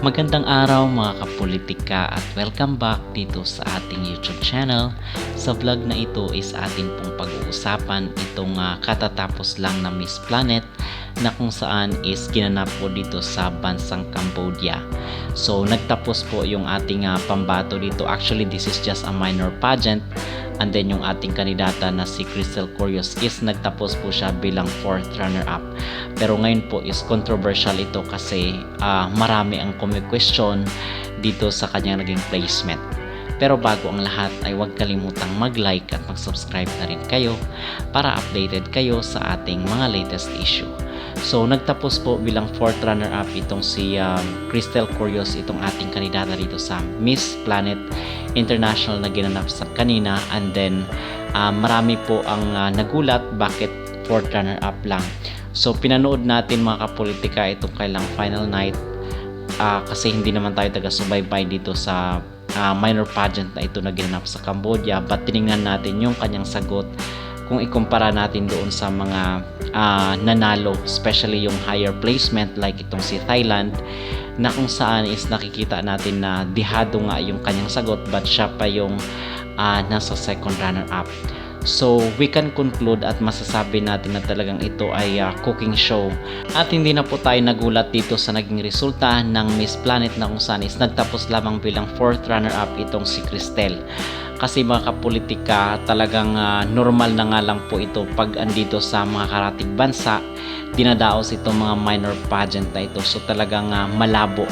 Magandang araw mga kapolitika at welcome back dito sa ating YouTube channel. Sa vlog na ito is atin pong pag-uusapan itong katatapos lang na Miss Planet na kung saan is ginanap po dito sa bansang Cambodia. So nagtapos po yung ating pambato dito. Actually this is just a minor pageant. And then yung ating kandidata na si Cristel Curios is nagtapos po siya bilang 4th runner-up. Pero ngayon po is controversial ito kasi marami ang question dito sa kanyang naging placement. Pero bago ang lahat ay huwag kalimutang mag-like at mag-subscribe na rin kayo para updated kayo sa ating mga latest issue. So nagtapos po bilang 4th runner-up itong si Cristel Curios, itong ating kandidata dito sa Miss Planet International na ginanap sa kanina. And then marami po ang nagulat bakit 4th runner-up lang. So pinanood natin mga kapolitika itong kailang final night kasi hindi naman tayo taga-subaybay dito sa minor pageant na ito na ginanap sa Cambodia, but tiningnan natin yung kanyang sagot kung ikumpara natin doon sa mga nanalo, especially yung higher placement like itong si Thailand, na kung saan is nakikita natin na dihado nga yung kanyang sagot but siya pa yung nasa second runner-up. So we can conclude at masasabi natin na talagang ito ay cooking show. At hindi na po tayo nagulat dito sa naging resulta ng Miss Planet na kung saan is nagtapos lamang bilang 4th runner-up itong si Cristel. Kasi mga kapolitika, talagang normal na nga lang po ito pag andito sa mga karatig bansa, dinadaos itong mga minor pageant na ito. So talagang malabo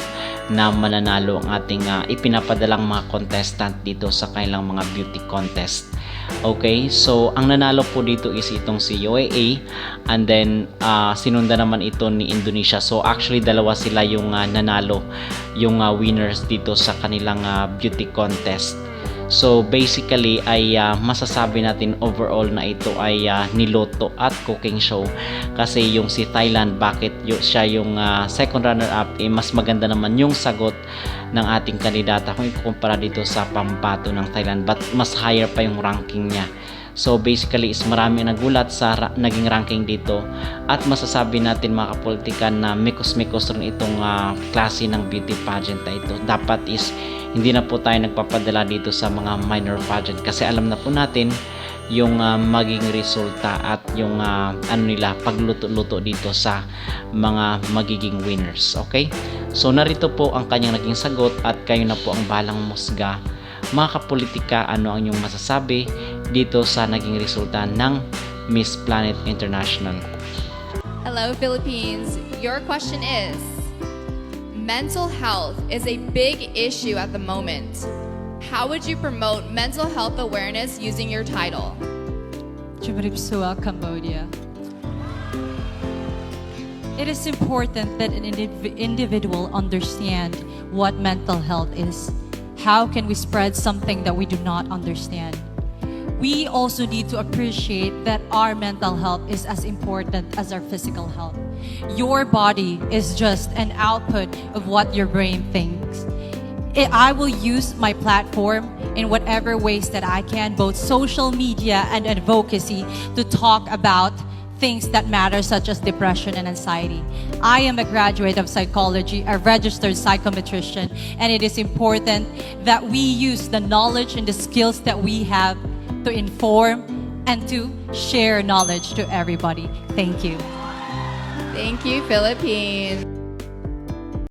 na mananalo ang ating ipinapadalang mga contestant dito sa kanilang mga beauty contest. Okay, so ang nanalo po dito is itong si UAE, and then sinunda naman ito ni Indonesia. So actually dalawa sila yung nanalo, yung winners dito sa kanilang beauty contest. So basically ay masasabi natin overall na ito ay niloto at cooking show, kasi yung si Thailand, bakit siya yung second runner up, mas maganda naman yung sagot ng ating kandidata kung ikukumpara dito sa pambato ng Thailand, but mas higher pa yung ranking niya. So basically is marami nagulat sa naging ranking dito, at masasabi natin mga kapolitikan na mikos-mikos rin itong klase ng beauty pageant na ito. Dapat is hindi na po tayo nagpapadala dito sa mga minor pageant kasi alam na po natin yung maging resulta at yung nila pagluto-luto dito sa mga magiging winners. Okay? So narito po ang kanyang naging sagot at kayo na po ang balang musga. Mga kapolitika, ano ang inyong masasabi dito sa naging resulta ng Miss Planet International? Hello, Philippines. Your question is, mental health is a big issue at the moment. How would you promote mental health awareness using your title? Chumaripsua, Cambodia. It is important that an individual understand what mental health is. How can we spread something that we do not understand? We also need to appreciate that our mental health is as important as our physical health. Your body is just an output of what your brain thinks. I will use my platform in whatever ways that I can, both social media and advocacy, to talk about things that matter, such as depression and anxiety. I am a graduate of psychology, a registered psychometrician, and it is important that we use the knowledge and the skills that we have to inform and to share knowledge to everybody. Thank you. Thank you, Philippines.